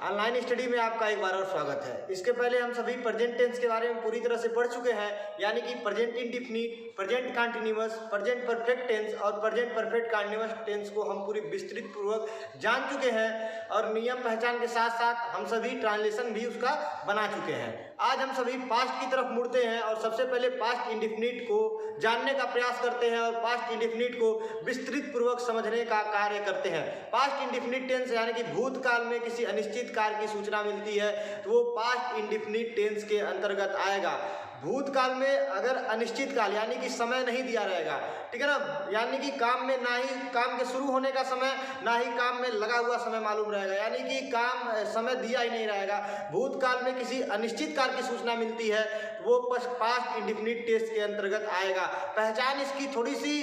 Online study में आपका एक बार और स्वागत है। इसके पहले हम सभी प्रेजेंट टेंस के बारे में पूरी तरह से पढ़ चुके हैं, यानी कि present indefinite, present continuous, present perfect tense और प्रेजेंट परफेक्ट कंटीन्यूअस टेंस को हम पूरी विस्तृत पूर्वक जान चुके हैं और नियम पहचान के साथ साथ हम सभी ट्रांसलेशन भी उसका बना चुके हैं। आज हम सभी पास्ट की तरफ मुड़ते हैं और सबसे पहले पास्ट इंडेफिनिट को जानने का प्रयास करते हैं और पास्ट इंडेफिनिट को विस्तृत पूर्वक समझने का कार्य करते हैं। पास्ट इंडेफिनिट टेंस यानी कि भूतकाल में किसी अनिश्चित कार्य की सूचना मिलती है तो वो पास्ट इंडेफिनिट टेंस के अंतर्गत आएगा। भूतकाल में अगर अनिश्चित काल यानी कि समय नहीं दिया रहेगा, ठीक है ना, यानी कि काम में ना ही काम के शुरू होने का समय ना ही काम में लगा हुआ समय मालूम रहेगा, यानी कि काम समय दिया ही नहीं रहेगा। भूतकाल में किसी अनिश्चित काल की सूचना मिलती है तो वो पास्ट इंडेफिनिट टेंस के अंतर्गत आएगा। पहचान इसकी थोड़ी सी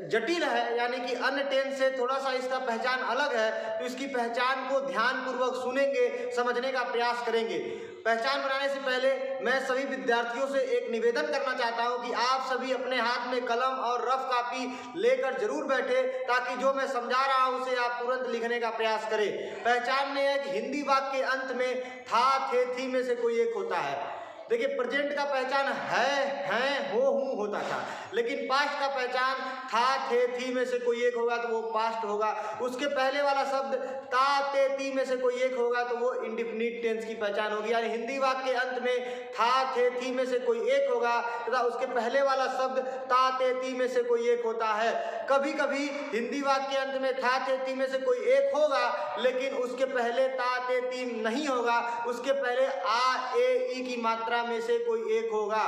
जटिल है, यानी कि अन्य टेंस से थोड़ा सा इसका पहचान अलग है, तो इसकी पहचान को ध्यानपूर्वक सुनेंगे, समझने का प्रयास करेंगे। पहचान बनाने से पहले मैं सभी विद्यार्थियों से एक निवेदन करना चाहता हूं कि आप सभी अपने हाथ में कलम और रफ कॉपी लेकर जरूर बैठे ताकि जो मैं समझा रहा हूं उसे आप तुरंत लिखने का प्रयास करें। पहचान में है कि हिंदी वाक्य के अंत में था, थे, थी में से कोई एक होता है। देखिए, प्रेजेंट का पहचान है, हैं, हो, हूँ होता था, लेकिन पास्ट का पहचान था, थे, थी में से कोई एक होगा तो वो पास्ट होगा। उसके पहले वाला शब्द ता, ते, ती में से कोई एक होगा तो वो इंडेफिनिट टेंस की पहचान होगी। यानी हिंदी वाक्य के अंत में था, थे, थी में से कोई एक होगा तथा उसके पहले वाला शब्द ता, ते, ती में से कोई एक होता है। कभी कभी हिंदी वाक्य के अंत में था, थे, ती में से कोई एक होगा लेकिन उसके पहले ता, ते, ती नहीं होगा, उसके पहले आ, ए, ई की मात्रा में से कोई एक होगा।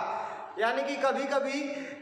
यानी कि कभी कभी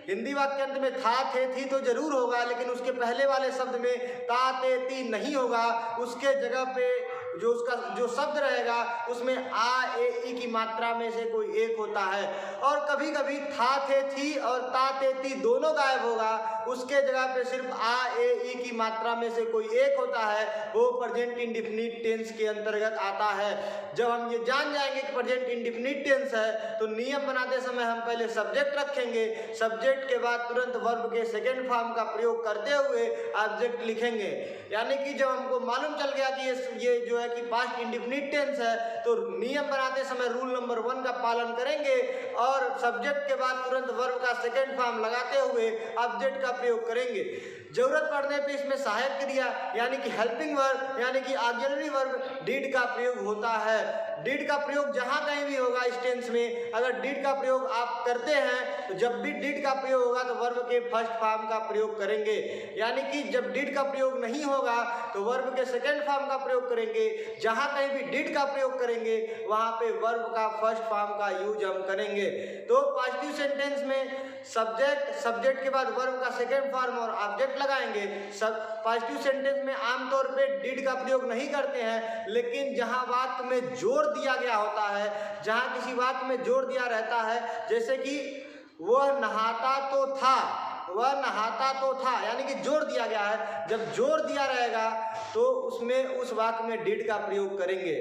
हिंदी वाक्य अंत में था, थे, थी तो जरूर होगा लेकिन उसके पहले वाले शब्द में ता, ते, ती नहीं होगा, उसके जगह पे जो उसका जो शब्द रहेगा उसमें आ, ए, ई की मात्रा में से कोई एक होता है। और कभी कभी था, थे, थी और ता, ते, ती दोनों गायब होगा, उसके जगह पे सिर्फ आ, ए, ई की मात्रा में से कोई एक होता है, वो प्रेजेंट इंडेफिनिट टेंस के अंतर्गत आता है। जब हम ये जान जाएंगे कि प्रेजेंट इंडेफिनिट टेंस है तो नियम बनाते समय हम पहले सब्जेक्ट रखेंगे, सब्जेक्ट के बाद तुरंत वर्ब के सेकेंड फॉर्म का प्रयोग करते हुए ऑब्जेक्ट लिखेंगे। यानी कि जब हमको मालूम चल गया कि ये जो है कि पास्ट इंडेफिनिट टेंस है तो नियम बनाते समय रूल नंबर 1 का पालन करेंगे और सब्जेक्ट के बाद तुरंत वर्ब का सेकेंड फॉर्म लगाते हुए ऑब्जेक्ट का प्रयोग करेंगे। जरूरत पड़ने पे इसमें सहायक क्रिया यानी कि हेल्पिंग वर्ब यानी कि ऑक्सिलरी वर्ब डिड का प्रयोग होता है। डिड का प्रयोग जहां कहीं भी होगा इस टेंस में, अगर डिड का प्रयोग आप करते हैं तो जब भी डिड का प्रयोग होगा तो वर्ब के फर्स्ट फॉर्म का प्रयोग करेंगे, यानी कि जब डिड का प्रयोग नहीं होगा तो वर्ब के सेकेंड फॉर्म का प्रयोग करेंगे। जहां कहीं भी डिड का प्रयोग करेंगे वहां पे वर्ब का फर्स्ट फॉर्म का यूज हम करेंगे। तो पॉजिटिव सेंटेंस में सब्जेक्ट के बाद वर्ब का सेकेंड फॉर्म और ऑब्जेक्ट लगाएंगे। सब पॉजिटिव सेंटेंस में आमतौर पे डिड का प्रयोग नहीं करते हैं, लेकिन जहां बात में जोर दिया गया होता है, जहां किसी बात में जोर दिया रहता है, जैसे कि वह नहाता तो था, वह नहाता तो था, यानी कि जोर दिया गया है। जब जोर दिया रहेगा तो उसमें उस वाक्य में डिड का प्रयोग करेंगे।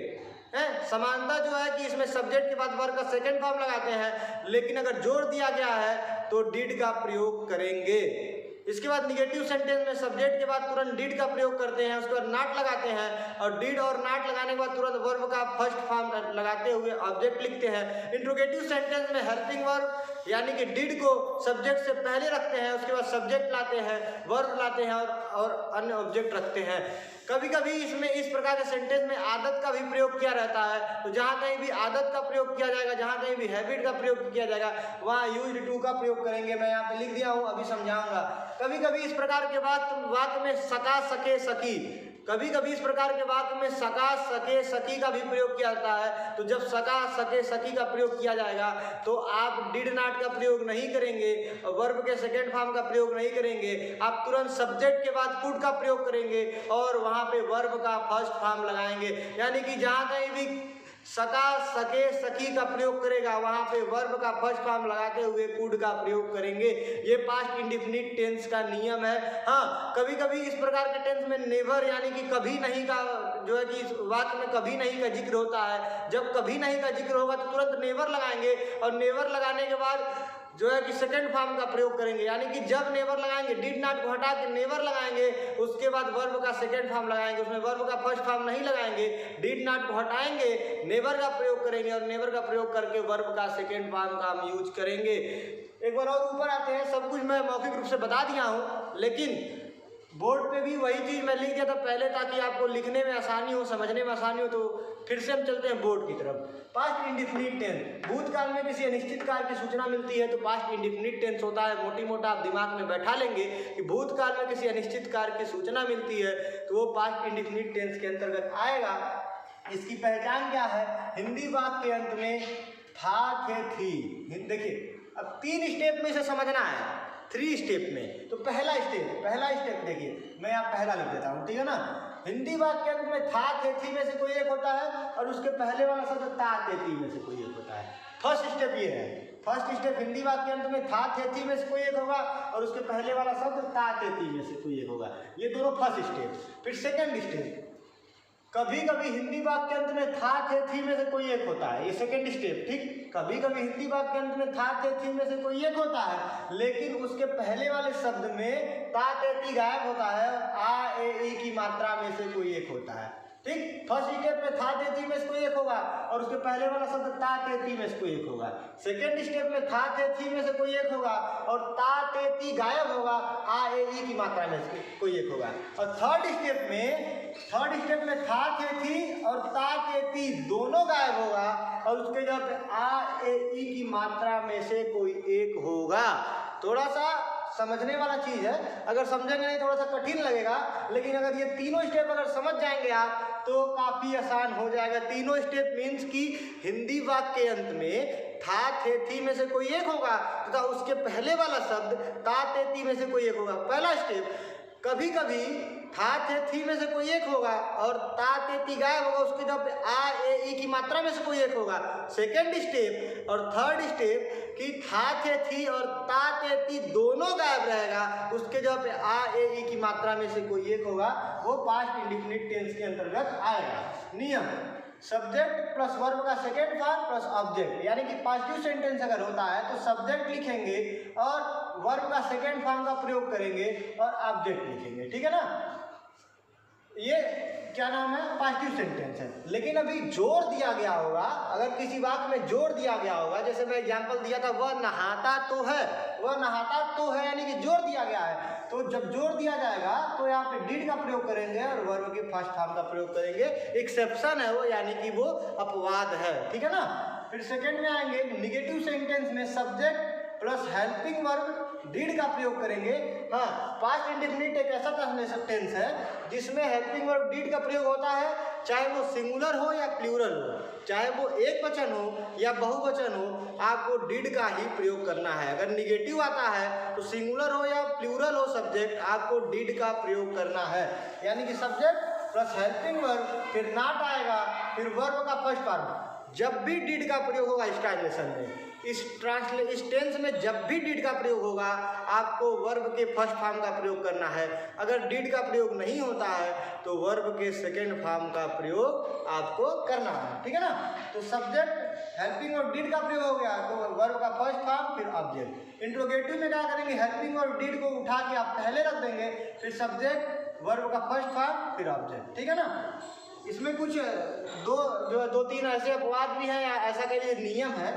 समानता जो है कि इसमें सब्जेक्ट के बाद वर्ब का सेकेंड फॉर्म लगाते हैं, लेकिन अगर जोर दिया गया है तो डिड का प्रयोग करेंगे। इसके बाद निगेटिव सेंटेंस में सब्जेक्ट के बाद तुरंत डिड का प्रयोग करते हैं, उसके बाद नॉट लगाते हैं और डिड और नॉट लगाने के बाद तुरंत वर्ब का फर्स्ट फॉर्म लगाते हुए ऑब्जेक्ट लिखते हैं। इंट्रोगेटिव सेंटेंस में हेल्पिंग वर्ब यानी कि डिड को सब्जेक्ट से पहले रखते हैं, उसके बाद सब्जेक्ट लाते हैं, वर्ब लाते हैं और अन्य ऑब्जेक्ट रखते हैं। कभी कभी इसमें इस प्रकार के सेंटेंस में आदत का भी प्रयोग किया रहता है, तो जहाँ कहीं भी आदत का प्रयोग किया जाएगा, जहाँ कहीं भी हैबिट का प्रयोग किया जाएगा वहाँ यूज्ड टू का प्रयोग करेंगे। मैं यहाँ पे लिख दिया हूँ, अभी समझाऊंगा। कभी कभी इस प्रकार के वाक्य में सका, सके, सकी, कभी कभी इस प्रकार के वाक्य में सका, सके, सकी का भी प्रयोग किया जाता है। तो जब सका, सके, सकी का प्रयोग किया जाएगा तो आप डिड नॉट का प्रयोग नहीं करेंगे, वर्ब के सेकेंड फॉर्म का प्रयोग नहीं करेंगे, आप तुरंत सब्जेक्ट के बाद कुड का प्रयोग करेंगे और वहां पे वर्ब का फर्स्ट फॉर्म लगाएंगे। यानी कि जहां कहीं भी सका, सके, सकी का प्रयोग करेगा वहां पे वर्ब का फर्स्ट फॉर्म लगाते हुए कुड का प्रयोग करेंगे। ये पास्ट इंडेफिनिट टेंस का नियम है। हाँ, कभी कभी इस प्रकार के टेंस में नेवर यानी कि कभी नहीं का जो है कि इस वाक्य में कभी नहीं का जिक्र होता है। जब कभी नहीं का जिक्र होगा तो तुरंत नेवर लगाएंगे और नेवर लगाने के बाद जो है कि सेकंड फॉर्म का प्रयोग करेंगे, यानी कि जब नेवर लगाएंगे, डिड नॉट को हटा के नेवर लगाएंगे, उसके बाद वर्ब का सेकंड फॉर्म लगाएंगे, उसमें वर्ब का फर्स्ट फॉर्म नहीं लगाएंगे, डिड नॉट को हटाएंगे, नेवर का प्रयोग करेंगे और नेवर का प्रयोग करके वर्ब का सेकंड फॉर्म का हम यूज करेंगे। एक बार और ऊपर आते हैं, सब कुछ मैं मौखिक रूप से बता दिया हूँ, लेकिन बोर्ड पे भी वही चीज़ मैं लिख दिया था पहले, ताकि आपको लिखने में आसानी हो, समझने में आसानी हो। तो फिर से हम चलते हैं बोर्ड की तरफ। पास्ट इंडिफिनिट टेंस, भूतकाल में किसी अनिश्चित कार्य की सूचना मिलती है तो पास्ट इंडिफिनिट टेंस होता है। मोटी मोटा आप दिमाग में बैठा लेंगे कि भूतकाल में किसी अनिश्चित कार्य की सूचना मिलती है तो वो पास्ट इंडिफिनिट टेंस के अंतर्गत आएगा। इसकी पहचान क्या है? हिंदी वाक्य के अंत में था, थे, थी। देखिए अब 3 स्टेप में से समझना है, 3 स्टेप में। तो पहला स्टेप देखिए, मैं आप पहला लिख देता हूँ, ठीक है ना। हिंदी वाक्य के अंत में था, थे, थी में से कोई एक होता है और उसके पहले वाला शब्द ता, ते, ती में से कोई एक होता है। फर्स्ट स्टेप ये है। फर्स्ट स्टेप हिंदी वाक्य के अंत में था, थे, थी में से कोई एक होगा और उसके पहले वाला शब्द ता, ते, ती में से कोई एक होगा। ये दोनों फर्स्ट स्टेप। फिर सेकेंड स्टेप, कभी कभी हिंदी वाक्य अंत में था, थे, थी में से कोई एक होता है। ये सेकंड स्टेप, ठीक। कभी कभी हिंदी वाक्य अंत में था, थे, थी में से कोई एक होता है, लेकिन उसके पहले वाले शब्द में ता, ते, ती गायब होता है, आ, ए, ई की मात्रा में से कोई एक होता है, ठीक। फर्स्ट स्टेप में था, ते, थी में से कोई एक होगा और उसके पहले वाला शब्द ता, ते, ती में से कोई एक होगा। सेकेंड स्टेप में था, ते, थी में से कोई एक होगा और ता, ते, ती गायब होगा, आ, ए, ई की मात्रा में से कोई एक होगा। और थर्ड स्टेप में था, थे, थी और ता, ते, ती दोनों गायब होगा और उसके जगह पे आ, ए, ई की मात्रा में से कोई एक होगा। थोड़ा सा समझने वाला चीज है, अगर समझेंगे नहीं थोड़ा सा कठिन लगेगा, लेकिन अगर ये तीनों स्टेप अगर समझ जाएंगे आप तो काफी आसान हो जाएगा। तीनों स्टेप मीन्स कि हिंदी वाक्य के अंत में था, थे, थी में से कोई एक होगा तथा उसके पहले वाला शब्द ता, ते, ती में से कोई एक होगा। पहला स्टेप, कभी कभी था, थे, थी में से कोई एक होगा और ता, ते, ती गायब होगा, उसके जब आ, ए, ई की मात्रा में से कोई एक होगा। सेकेंड स्टेप और थर्ड स्टेप कि था, थे, थी और ता, ते, ती दोनों गायब रहेगा, उसके जब आ, ए, ई की मात्रा में से कोई एक होगा, वो पास्ट इंडिफिनिट टेंस के अंतर्गत आएगा। नियम, सब्जेक्ट प्लस वर्ब का सेकेंड फॉर्म प्लस ऑब्जेक्ट, यानी कि पॉजिटिव सेंटेंस अगर होता है तो सब्जेक्ट लिखेंगे और वर्ब का सेकेंड फॉर्म का प्रयोग करेंगे और ऑब्जेक्ट लिखेंगे, ठीक है ना। ये क्या नाम है? पॉजिटिव सेंटेंस है। लेकिन अभी जोर दिया गया होगा, अगर किसी वाक्य में जोर दिया गया होगा, जैसे मैं एग्जांपल दिया था वह नहाता तो है, वह नहाता तो है, यानी कि जोर दिया गया है। तो जब जोर दिया जाएगा तो यहाँ पे डिड का प्रयोग करेंगे और वर्ब के फर्स्ट फॉर्म का प्रयोग करेंगे। एक्सेप्शन है वो, यानी कि वो अपवाद है, ठीक है ना। फिर सेकेंड में आएंगे, निगेटिव सेंटेंस में subject plus helping verb did का प्रयोग करेंगे। हाँ, पास्ट इंडेफिनिट एक ऐसा टेंस है जिसमें हेल्पिंग वर्ब डिड का प्रयोग होता है, चाहे वो सिंगुलर हो या प्लूरल हो, चाहे वो एक वचन हो या बहुवचन हो, आपको डिड का ही प्रयोग करना है। अगर निगेटिव आता है तो सिंगुलर हो या प्लूरल हो सब्जेक्ट, आपको डिड का प्रयोग करना है। यानी कि सब्जेक्ट प्लस हेल्पिंग वर्ब, फिर नॉट आएगा, फिर वर्ब का फर्स्ट फॉर्म। जब भी डिड का प्रयोग होगा इस ट्रांसलेशन में, इस टेंस में जब भी डिड का प्रयोग होगा, आपको वर्ब के फर्स्ट फॉर्म का प्रयोग करना है। अगर डिड का प्रयोग नहीं होता है तो वर्ब के सेकेंड फॉर्म का प्रयोग आपको करना है, ठीक है ना। तो सब्जेक्ट हेल्पिंग और डिड का प्रयोग हो गया तो वर्ब का फर्स्ट फॉर्म फिर ऑब्जेक्ट। इंट्रोगेटिव में क्या करेंगे? हेल्पिंग और डिड को उठा के आप पहले रख देंगे, फिर सब्जेक्ट, वर्ब का फर्स्ट फॉर्म, फिर ऑब्जेक्ट, ठीक है ना। इसमें कुछ दो तीन ऐसे अपवाद भी हैं, ऐसा कह लीजिए नियम है।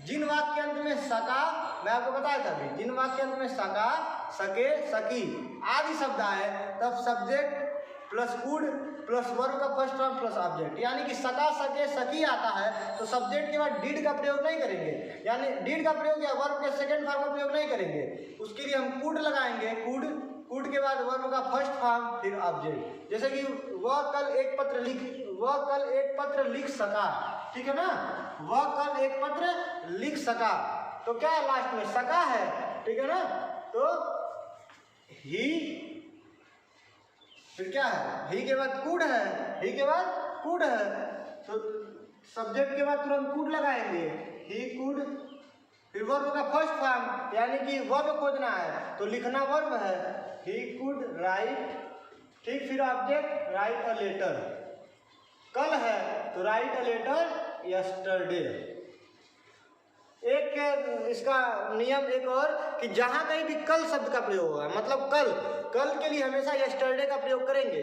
जिन वाक्य के अंत में सका, मैं आपको बताया था अभी, जिन वाक्य के अंत में सका, सके, सकी आदि शब्द आए, तब subject plus could plus verb का फर्स्ट फॉर्म प्लस ऑब्जेक्ट। यानी कि सका, सके, सकी आता है तो सब्जेक्ट के बाद डिड का प्रयोग नहीं करेंगे, यानी डिड का प्रयोग या वर्ब के सेकंड फॉर्म का प्रयोग नहीं करेंगे। उसके लिए हम कुड लगाएंगे, कुड के बाद वर्ब का फर्स्ट फॉर्म फिर ऑब्जेक्ट। जैसे कि वह कल एक पत्र लिख सका, ठीक है ना। वह कल एक पत्र लिख सका, तो क्या है लास्ट में? सका है, ठीक है ना। तो ही, फिर क्या है? ही के बाद कुड है, ही के बाद कुड है, तो सब्जेक्ट के बाद तुरंत कुड लगाएंगे, ही कुड, फिर वर्ब का फर्स्ट फॉर्म, यानी कि वर्ब खोजना है तो लिखना वर्ब है, ही कुड राइट, ठीक। फिर ऑब्जेक्ट, राइट अ लेटर। कल है तो राइट अ लेटर यस्टरडे। एक इसका नियम एक और कि जहाँ कहीं भी कल शब्द का प्रयोग होगा, मतलब कल के लिए हमेशा यस्टरडे का प्रयोग करेंगे।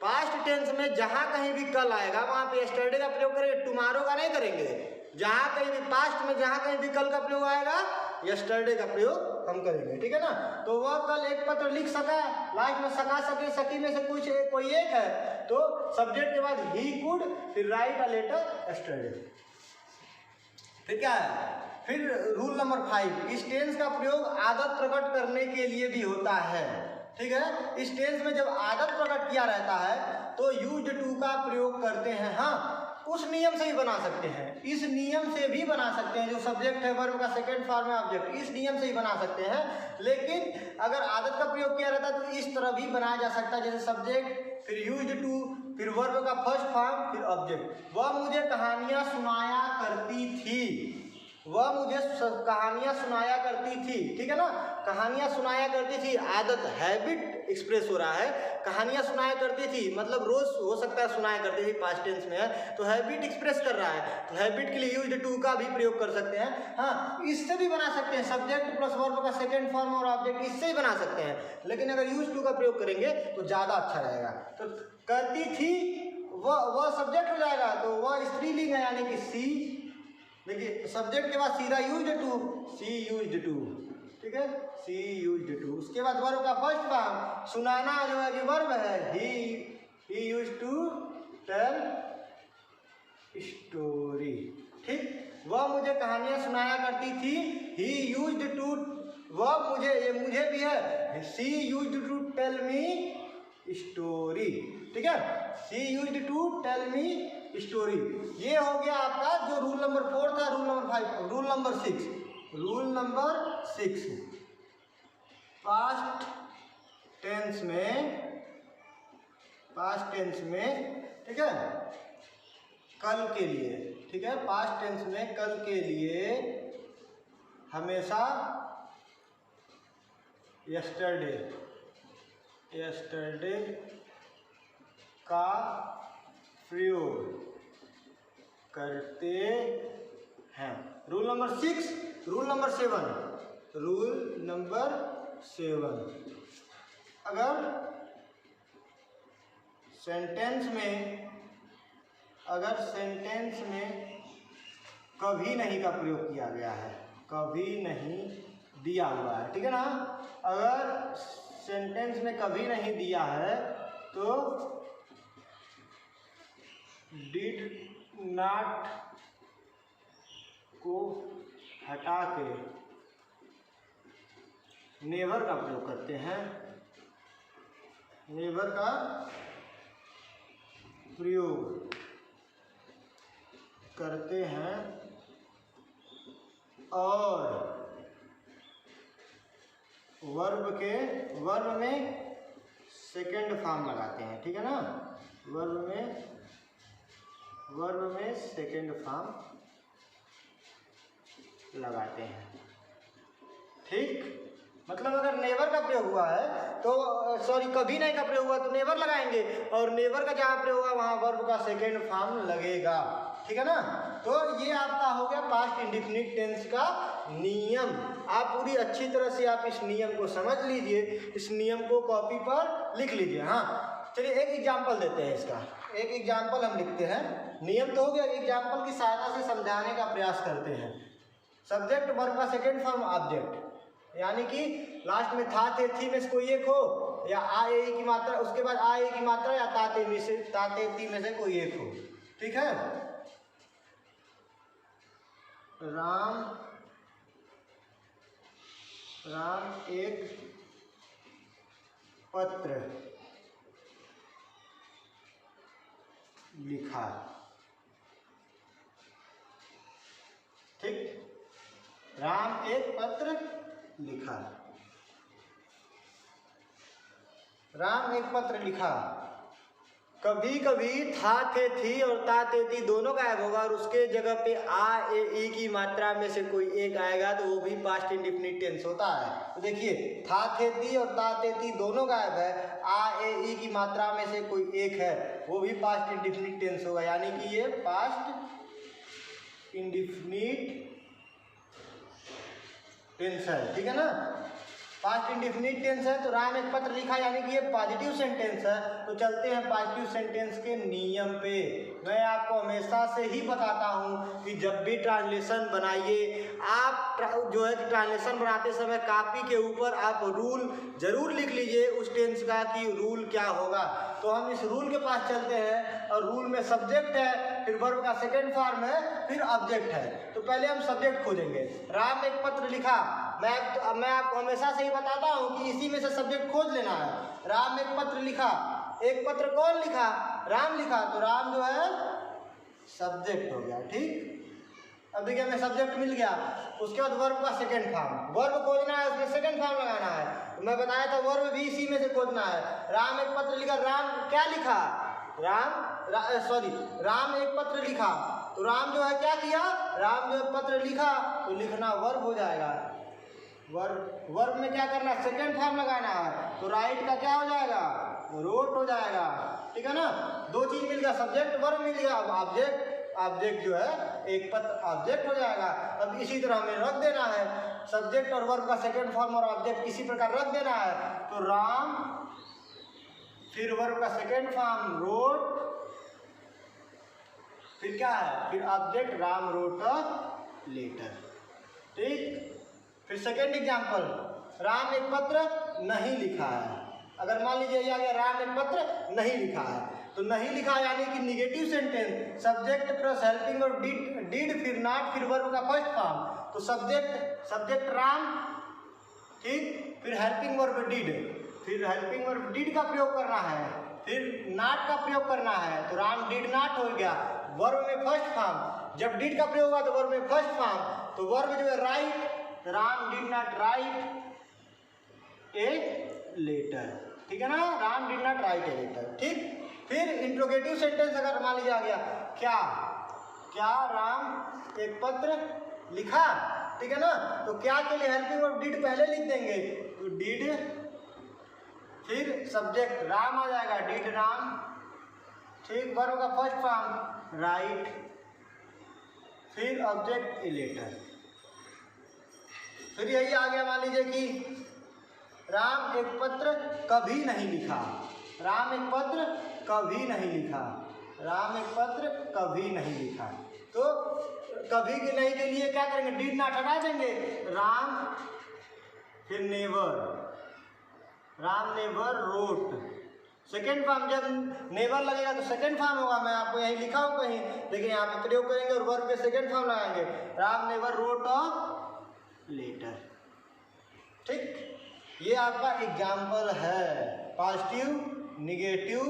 पास्ट टेंस में जहाँ कहीं भी कल आएगा वहाँ पे यस्टरडे का प्रयोग करेंगे, टुमारो का नहीं करेंगे। जहाँ कहीं भी पास्ट में जहाँ कहीं भी कल का प्रयोग आएगा यस्टरडे का प्रयोग हम करेंगे, ठीक है ना। तो वह कल एक पत्र लिख सका, लास्ट में सका, सके, सकी में से कुछ कोई एक है, तो सब्जेक्ट के बाद ही कुड, फिर राइट अ लेटर यस्टरडे। फिर क्या है, फिर रूल नंबर 5, इस टेंस का प्रयोग आदत प्रकट करने के लिए भी होता है, ठीक है। इस टेंस में जब आदत प्रकट किया रहता है तो यूज्ड टू का प्रयोग करते हैं। हाँ, उस नियम से भी बना सकते हैं, इस नियम से भी बना सकते हैं, जो सब्जेक्ट है वर्ब का सेकंड फॉर्म है ऑब्जेक्ट, इस नियम से ही बना सकते हैं। लेकिन अगर आदत का प्रयोग किया रहता है तो इस तरह भी बनाया जा सकता है, जैसे सब्जेक्ट, फिर यूज्ड टू, फिर वर्ब का फर्स्ट फॉर्म, फिर ऑब्जेक्ट। वह मुझे कहानियाँ सुनाया करती थी, वह मुझे कहानियाँ सुनाया करती थी, ठीक है ना। कहानियाँ सुनाया करती थी, आदत, हैबिट एक्सप्रेस हो रहा है। कहानियाँ सुनाया करती थी मतलब रोज हो सकता है सुनाया करती थी, पास्ट टेंस में है तो हैबिट एक्सप्रेस कर रहा है, तो हैबिट के लिए यूज्ड टू का भी प्रयोग कर सकते हैं। हाँ, इससे भी बना सकते हैं, सब्जेक्ट प्लस वर्ब का सेकंड फॉर्म और ऑब्जेक्ट, इससे ही बना सकते हैं। लेकिन अगर यूज्ड टू का प्रयोग करेंगे तो ज़्यादा अच्छा रहेगा। तो करती थी वह सब्जेक्ट हो जाएगा, तो वह स्त्रीलिंग है यानी कि सी। देखिए सब्जेक्ट के बाद सीधा used to, see used to, ठीक है, सी यूज्ड टू। उसके बाद वर्ब का फर्स्ट फॉर्म, सुनाना जो है कि वर्ब है, he used to tell story, ठीक। वह मुझे कहानियाँ सुनाया करती थी, ही यूज्ड टू, वह मुझे, ये मुझे भी है, she used to tell me story, ठीक है, she used to tell me story. ये हो गया आपका जो रूल नंबर 4 था। Rule number 5, rule number 6, rule number 6, past tense में, ठीक है, कल के लिए, ठीक है, पास्ट टेंस में कल के लिए हमेशा यस्टरडे का प्रयोग करते हैं। Rule number 6, rule number 7, rule number 7, अगर सेंटेंस में कभी नहीं का प्रयोग किया गया है, कभी नहीं दिया हुआ है, ठीक है ना। अगर सेंटेंस में कभी नहीं दिया है तो डिड नॉट को हटा के नेवर का प्रयोग करते हैं, नेवर का प्रयोग करते हैं और वर्ब में सेकंड फॉर्म लगाते हैं, ठीक है ना। वर्ब में सेकंड फॉर्म लगाते हैं, ठीक। मतलब अगर नेवर का प्रयोग हुआ है तो कभी नहीं का प्रयोग हुआ तो नेवर लगाएंगे, और नेवर का जहाँ प्रयोग हुआ वहाँ वर्ब का सेकंड फॉर्म लगेगा, ठीक है ना। तो ये आपका हो गया पास्ट इंडेफिनिट टेंस का नियम। आप पूरी अच्छी तरह से आप इस नियम को समझ लीजिए, इस नियम को कॉपी पर लिख लीजिए। हाँ, चलिए एक एग्जाम्पल देते हैं इसका, एक एग्जाम्पल हम लिखते हैं। नियम तो हो गया, एग्जाम्पल की सहायता से समझाने का प्रयास करते हैं। सब्जेक्ट वर्ब का सेकंड फॉर्म ऑब्जेक्ट, यानी कि लास्ट में था, थे, थी में से कोई एक हो, या आ ए की मात्रा, उसके बाद आ ए की मात्रा, या ताते ती में से कोई एक हो, ठीक है। राम एक पत्र लिखा, ठीक। राम एक पत्र लिखा, राम एक पत्र लिखा। कभी कभी था, थे, थी और ता, ते, ती दोनों गायब होगा और उसके जगह पे आ ए ई की मात्रा में से कोई एक आएगा, तो वो भी पास्ट इंडेफिनिट टेंस होता है। तो देखिए था, थे, थी और ता, ते, ती दोनों गायब है, आ ए ई की मात्रा में से कोई एक है, वो भी पास्ट इंडेफिनिट टेंस होगा। यानी कि ये पास्ट इंडेफिनिट टेंस है, ठीक है ना। पास्ट इंडेफिनिट टेंस है तो राम एक पत्र लिखा, यानी कि ये पॉजिटिव सेंटेंस है। तो चलते हैं पॉजिटिव सेंटेंस के नियम पे। मैं आपको हमेशा से ही बताता हूँ कि जब भी ट्रांसलेशन बनाइए, आप जो है कि ट्रांसलेशन बनाते समय कॉपी के ऊपर आप रूल जरूर लिख लीजिए उस टेंस का कि रूल क्या होगा। तो हम इस रूल के पास चलते हैं और रूल में सब्जेक्ट है, फिर वर्ब का सेकेंड फॉर्म है, फिर ऑब्जेक्ट है। तो पहले हम सब्जेक्ट खोजेंगे। राम एक पत्र लिखा, मैं आपको हमेशा से ही बताता हूँ कि इसी में से सब्जेक्ट खोज लेना है। राम एक पत्र लिखा, एक पत्र कौन लिखा? राम लिखा, तो राम जो है सब्जेक्ट हो गया, ठीक। अब देखिए हमें सब्जेक्ट मिल गया, उसके बाद वर्ब का सेकंड फॉर्म, वर्ब खोजना है, उसमें सेकंड फॉर्म लगाना है। तो मैं बताया था वर्ब भी इसी में से खोजना है। राम एक पत्र लिखा, राम क्या लिखा? राम एक पत्र लिखा, तो राम जो है क्या किया? राम जो पत्र लिखा, तो लिखना वर्ब हो जाएगा। वर्ब में क्या करना है? सेकंड फॉर्म लगाना है। तो राइट का क्या हो जाएगा? रोट हो जाएगा, ठीक है ना। दो चीज मिल गया, सब्जेक्ट वर्ब मिल गया। अब ऑब्जेक्ट जो है एक पत्र ऑब्जेक्ट हो जाएगा। अब इसी तरह हमें रख देना है सब्जेक्ट और वर्ब का सेकंड फॉर्म और ऑब्जेक्ट इसी प्रकार रख देना है। तो राम, फिर वर्ब का सेकंड फॉर्म रोट, फिर क्या है? फिर object Ram wrote a letter, ठीक। फिर सेकेंड एग्जाम्पल, राम एक पत्र नहीं लिखा है। अगर मान लीजिए आ गया राम एक पत्र नहीं लिखा है, तो नहीं लिखा यानी कि negative sentence, subject plus helping और डिड फिर नॉट फिर वर्ब का फर्स्ट फॉर्म। तो सब्जेक्ट राम, ठीक, फिर हेल्पिंग वर्ब डिड, फिर हेल्पिंग वर्ब डिड का प्रयोग करना है, फिर नॉट का प्रयोग करना है। तो राम डिड नॉट हो गया, वर्ब में फर्स्ट फॉर्म। जब डिड का प्रयोग हुआ तो वर्ब में फर्स्ट फॉर्म, तो वर्ब जो है write, Ram did not write a letter, ठीक है ना। Ram did not write a letter, ठीक। फिर इंट्रोगेटिव सेंटेंस अगर मान लीजिए आ गया, क्या राम एक पत्र लिखा, ठीक है ना। तो क्या के लिए हेल्पिंग वर्ब डिड पहले लिख देंगे, तो डिड, फिर सब्जेक्ट राम आ जाएगा, डिड राम, ठीक, वर्ब का फर्स्ट फॉर्म राइट, फिर ऑब्जेक्ट ए लेटर। फिर यही आ गया, मान लीजिए कि राम एक पत्र कभी नहीं लिखा, राम एक पत्र कभी नहीं लिखा, राम एक पत्र कभी नहीं लिखा। तो कभी के नहीं के लिए क्या करेंगे? डिड नॉट हटा देंगे, राम, फिर never, Ram never wrote, second form. जब नेवर लगेगा तो सेकेंड फॉर्म होगा, मैं आपको यही लिखा हूँ कहीं, लेकिन यहाँ पे प्रयोग करेंगे और वर्ब पे सेकेंड फॉर्म लगाएंगे, Ram never wrote a letter, ठीक। ये आपका एग्जाम्पल है, पॉजिटिव, निगेटिव,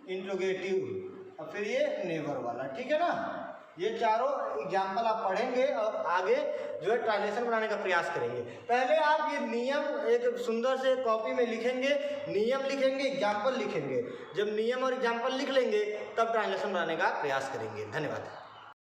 इंट्रोगेटिव और फिर ये नेवर वाला, ठीक है ना। ये चारों एग्जाम्पल आप पढ़ेंगे और आगे जो है ट्रांसलेशन बनाने का प्रयास करेंगे। पहले आप ये नियम एक सुंदर से कॉपी में लिखेंगे, नियम लिखेंगे, एग्जाम्पल लिखेंगे। जब नियम और एग्जाम्पल लिख लेंगे तब ट्रांसलेशन बनाने का प्रयास करेंगे। धन्यवाद।